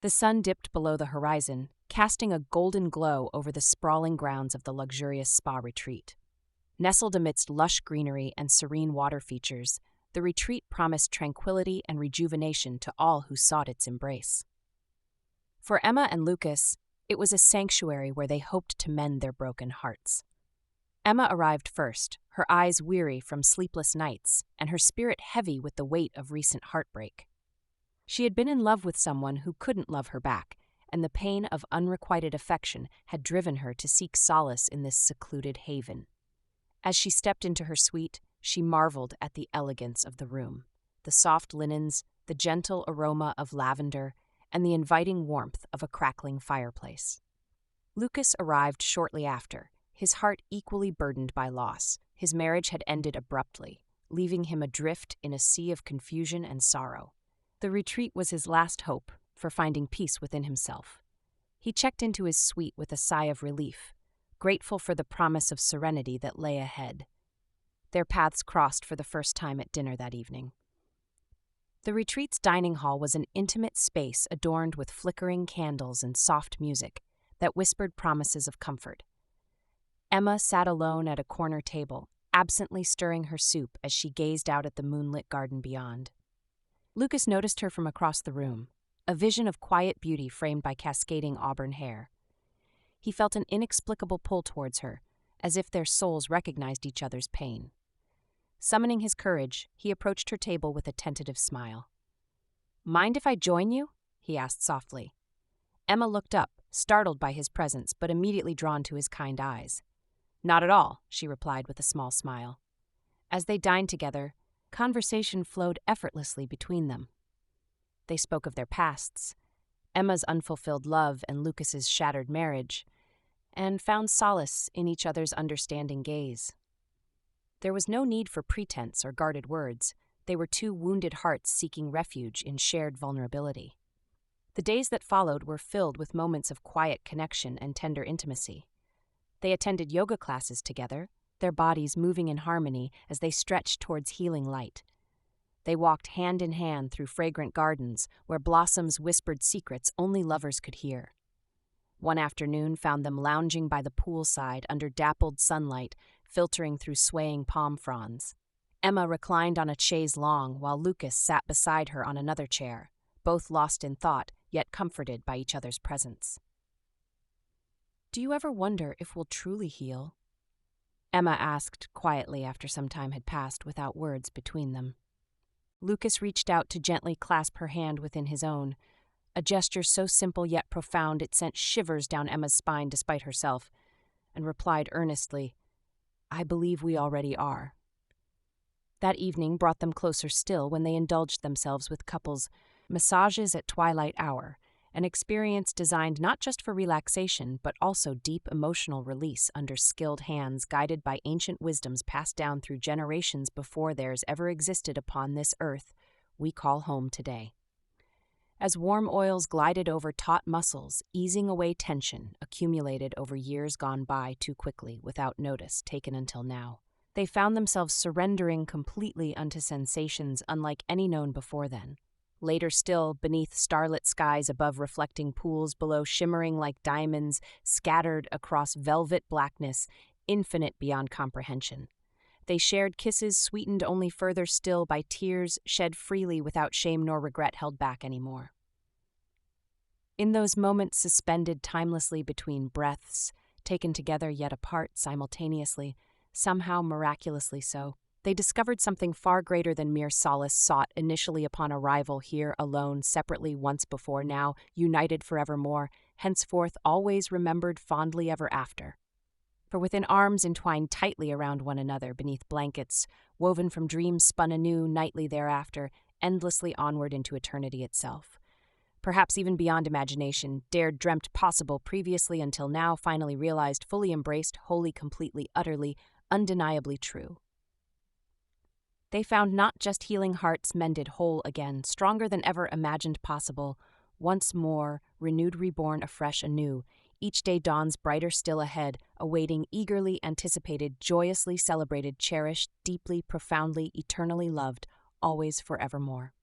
The sun dipped below the horizon, casting a golden glow over the sprawling grounds of the luxurious spa retreat. Nestled amidst lush greenery and serene water features, the retreat promised tranquility and rejuvenation to all who sought its embrace. For Emma and Lucas, it was a sanctuary where they hoped to mend their broken hearts. Emma arrived first, her eyes weary from sleepless nights and her spirit heavy with the weight of recent heartbreak. She had been in love with someone who couldn't love her back, and the pain of unrequited affection had driven her to seek solace in this secluded haven. As she stepped into her suite, she marveled at the elegance of the room, the soft linens, the gentle aroma of lavender, and the inviting warmth of a crackling fireplace. Lucas arrived shortly after, his heart equally burdened by loss. His marriage had ended abruptly, leaving him adrift in a sea of confusion and sorrow. The retreat was his last hope for finding peace within himself. He checked into his suite with a sigh of relief, grateful for the promise of serenity that lay ahead. Their paths crossed for the first time at dinner that evening. The retreat's dining hall was an intimate space adorned with flickering candles and soft music that whispered promises of comfort. Emma sat alone at a corner table, absently stirring her soup as she gazed out at the moonlit garden beyond. Lucas noticed her from across the room, a vision of quiet beauty framed by cascading auburn hair. He felt an inexplicable pull towards her, as if their souls recognized each other's pain. Summoning his courage, he approached her table with a tentative smile. "Mind if I join you?" he asked softly. Emma looked up, startled by his presence but immediately drawn to his kind eyes. "Not at all," she replied with a small smile. As they dined together, conversation flowed effortlessly between them. They spoke of their pasts, Emma's unfulfilled love and Lucas's shattered marriage, and found solace in each other's understanding gaze. There was no need for pretense or guarded words. They were two wounded hearts seeking refuge in shared vulnerability. The days that followed were filled with moments of quiet connection and tender intimacy. They attended yoga classes together, their bodies moving in harmony as they stretched towards healing light. They walked hand in hand through fragrant gardens where blossoms whispered secrets only lovers could hear. One afternoon found them lounging by the poolside under dappled sunlight, filtering through swaying palm fronds. Emma reclined on a chaise longue while Lucas sat beside her on another chair, both lost in thought, yet comforted by each other's presence. "Do you ever wonder if we'll truly heal?" Emma asked quietly after some time had passed without words between them. Lucas reached out to gently clasp her hand within his own, a gesture so simple yet profound it sent shivers down Emma's spine despite herself, and replied earnestly, "I believe we already are." That evening brought them closer still when they indulged themselves with couples massages at twilight hour, an experience designed not just for relaxation but also deep emotional release under skilled hands guided by ancient wisdoms passed down through generations before theirs ever existed upon this earth we call home today. As warm oils glided over taut muscles, easing away tension accumulated over years gone by too quickly without notice taken until now, they found themselves surrendering completely unto sensations unlike any known before then. Later still, beneath starlit skies above reflecting pools below shimmering like diamonds scattered across velvet blackness, infinite beyond comprehension. They shared kisses sweetened only further still by tears shed freely without shame nor regret held back anymore. In those moments suspended timelessly between breaths, taken together yet apart simultaneously, somehow miraculously so, they discovered something far greater than mere solace sought initially upon arrival here alone, separately once before, now united forevermore, henceforth always remembered fondly ever after. For within arms entwined tightly around one another beneath blankets, woven from dreams spun anew nightly thereafter, endlessly onward into eternity itself. Perhaps even beyond imagination, dared dreamt possible previously until now finally realized, fully embraced, wholly, completely, utterly, undeniably true. They found not just healing hearts mended whole again, stronger than ever imagined possible, once more, renewed, reborn afresh anew. Each day dawns brighter still ahead, awaiting eagerly anticipated, joyously celebrated, cherished, deeply, profoundly, eternally loved, always forevermore.